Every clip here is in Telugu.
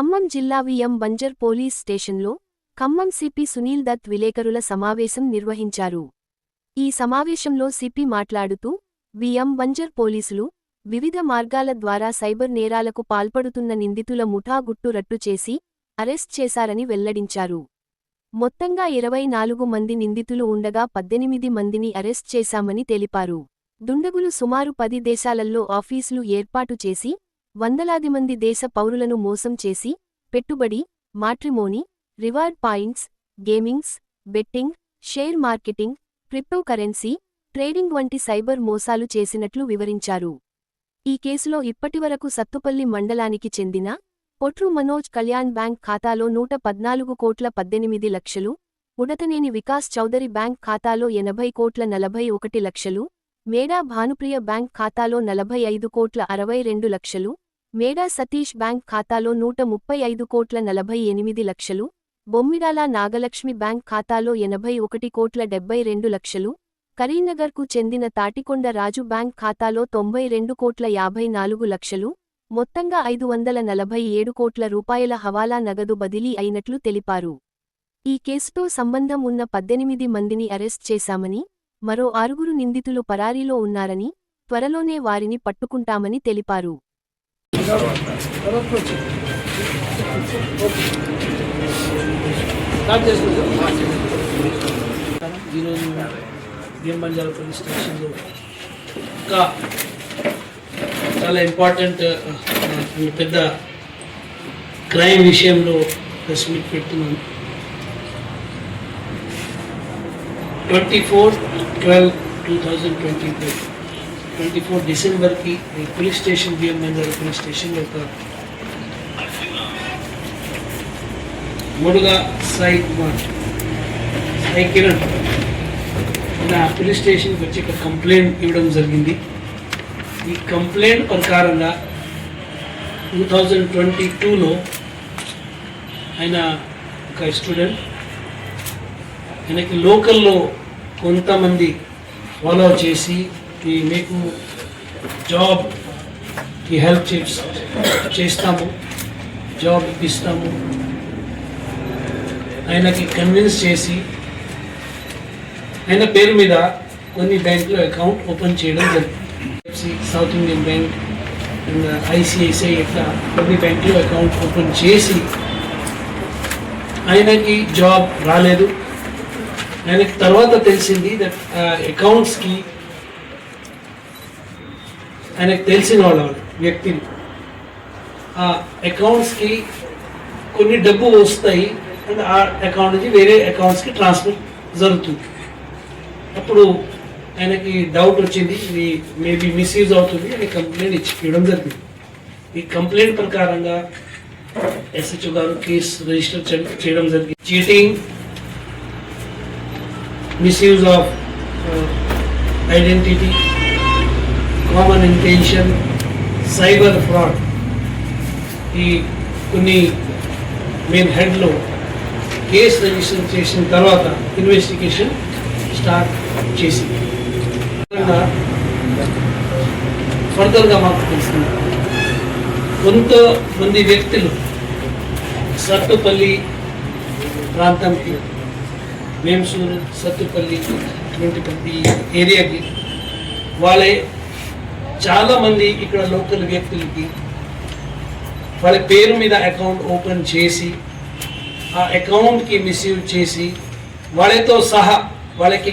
ఖమ్మం జిల్లా విఎం బంజర్ పోలీస్ స్టేషన్లో ఖమ్మం సిపి సునీల్ దత్ విలేకరుల సమావేశం నిర్వహించారు. ఈ సమావేశంలో సిపి మాట్లాడుతూ, విఎం బంజర్ పోలీసులు వివిధ మార్గాల ద్వారా సైబర్ నేరాలకు పాల్పడుతున్న నిందితుల ముఠా గుట్టు రట్టు చేసి అరెస్ట్ చేశారని వెల్లడించారు. మొత్తంగా 24 మంది నిందితులు ఉండగా 18 మందిని అరెస్ట్ చేశామని తెలిపారు. దుండగులు సుమారు 10 దేశాలల్లో ఆఫీసులు ఏర్పాటు చేసి వందలాది మంది దేశ పౌరులను మోసం చేసి పెట్టుబడి, matrimony, reward points, gamings, betting, share marketing, crypto currency, trading వంటి సైబర్ మోసాలు చేసినట్లు వివరించారు. ఈ కేసులో ఇప్పటివరకు సత్తుపల్లి మండలానికి చెందిన పొట్రు మనోజ్ కళ్యాణ్ బ్యాంక్ ఖాతాలో 114,18,00,000, ఉడతనేని వికాస్ చౌదరి బ్యాంక్ ఖాతాలో 80,41,00,000, మేడా భానుప్రియ బ్యాంక్ ఖాతాలో 45,62,00,000, మేడా సతీష్ బ్యాంక్ ఖాతాలో 135,48,00,000, బొమ్మిడాల నాగలక్ష్మి బ్యాంక్ ఖాతాలో 81,72,00,000, కరీంనగర్కు చెందిన తాటికొండ రాజు బ్యాంక్ ఖాతాలో 92,54,00,000, మొత్తంగా 547 కోట్ల రూపాయల హవాలా నగదు బదిలీ అయినట్లు తెలిపారు. ఈ కేసుతో సంబంధం ఉన్న 18 మందిని అరెస్ట్ చేశామని, మరో 6 నిందితులు పరారీలో ఉన్నారని, త్వరలోనే వారిని పట్టుకుంటామని తెలిపారు. ఈరోజు విఎం బంజారా పోలీస్ స్టేషన్లో ఇంకా చాలా ఇంపార్టెంట్ పెద్ద క్రైమ్ విషయంలో ప్రెస్ మీట్ పెడుతున్నాను. 24 డిసెంబర్కి ఈ police station VM Banjara police స్టేషన్లో ఒక మూడుగా సాయి కుమార్, సాయి కిరణ్ నా పోలీస్ స్టేషన్కి వచ్చి ఒక కంప్లైంట్ ఇవ్వడం జరిగింది. ఈ కంప్లైంట్ ప్రకారంగా 2022లో ఆయన ఒక స్టూడెంట్, ఆయనకి లోకల్లో కొంతమంది ఫాలో చేసి మీకు జాబ్కి హెల్ప్ చేస్తాము, జాబ్ ఇప్పిస్తాము, ఆయనకి కన్విన్స్ చేసి ఆయన పేరు మీద కొన్ని బ్యాంకులో అకౌంట్ ఓపెన్ చేయడం జరిగింది. సౌత్ ఇండియన్ బ్యాంక్, ఐసిఐసిఐ ఇట్లా కొన్ని బ్యాంకులో అకౌంట్ ఓపెన్ చేసి ఆయనకి జాబ్ రాలేదు. ఆయనకి తర్వాత తెలిసింది దట్ అకౌంట్స్కి ఆయనకు తెలిసిన వాళ్ళ వ్యక్తిని ఆ అకౌంట్స్కి కొన్ని డబ్బు వస్తాయి అండ్ ఆ అకౌంట్ నుంచి వేరే అకౌంట్స్కి ట్రాన్స్ఫర్ జరుగుతుంది. అప్పుడు ఆయనకి డౌట్ వచ్చింది, ఇది మేబీ మిస్యూజ్ అవుతుంది అని కంప్లైంట్ ఇవ్వడం జరిగింది. ఈ కంప్లైంట్ ప్రకారంగా ఎస్హెచ్ఓ గారు కేసు రిజిస్టర్ చేయడం జరిగింది. Cheating, misuse of identity, common intention, cyber fraud, ఈ కొన్ని మెయిన్ హెడ్లో కేసు రిజిస్టర్ చేసిన తర్వాత ఇన్వెస్టిగేషన్ స్టార్ట్ చేసింది. ఫర్దర్గా మాకు తెలిసింది కొంతమంది వ్యక్తులు సత్తుపల్లి ప్రాంతానికి, వేంసూరు, సత్తుపల్లి ప్రతి ఏరియాకి వాళ్ళే చాలామంది ఇక్కడ లోకల్ వ్యక్తులకి వాళ్ళ పేరు మీద అకౌంట్ ఓపెన్ చేసి ఆ అకౌంట్కి మిస్యూజ్ చేసి వాళ్ళతో సహా వాళ్ళకి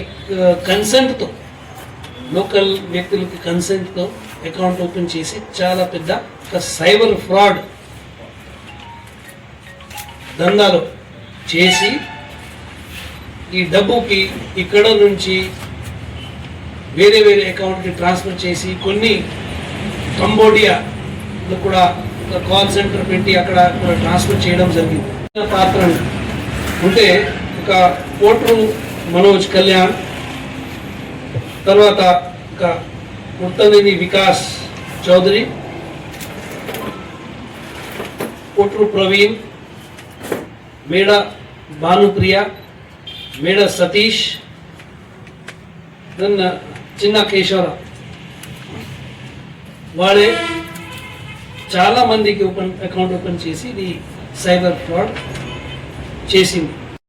కన్సెంట్తో, లోకల్ వ్యక్తులకి కన్సెంట్తో అకౌంట్ ఓపెన్ చేసి చాలా పెద్ద ఒక సైబర్ ఫ్రాడ్ దందాలు చేసి ఈ డబ్బుకి ఇక్కడ నుంచి వేరే వేరే అకౌంట్కి ట్రాన్స్ఫర్ చేసి కొన్ని కంబోడియాలో కూడా ఒక కాల్ సెంటర్ పెట్టి అక్కడ ట్రాన్స్ఫర్ చేయడం జరిగింది. పాత్ర ఉంటే ఒక పొట్రు మనోజ్ కళ్యాణ్, తర్వాత ఒక ఉడతనేని వికాస్ చౌదరి, పొట్రు ప్రవీణ్, మేడా భానుప్రియ, మేడా సతీష్, చిన్న కేశవరావు, వాళ్ళే చాలా మందికి అకౌంట్ ఓపెన్ చేసి ఇది సైబర్ ఫ్రాడ్ చేసింది.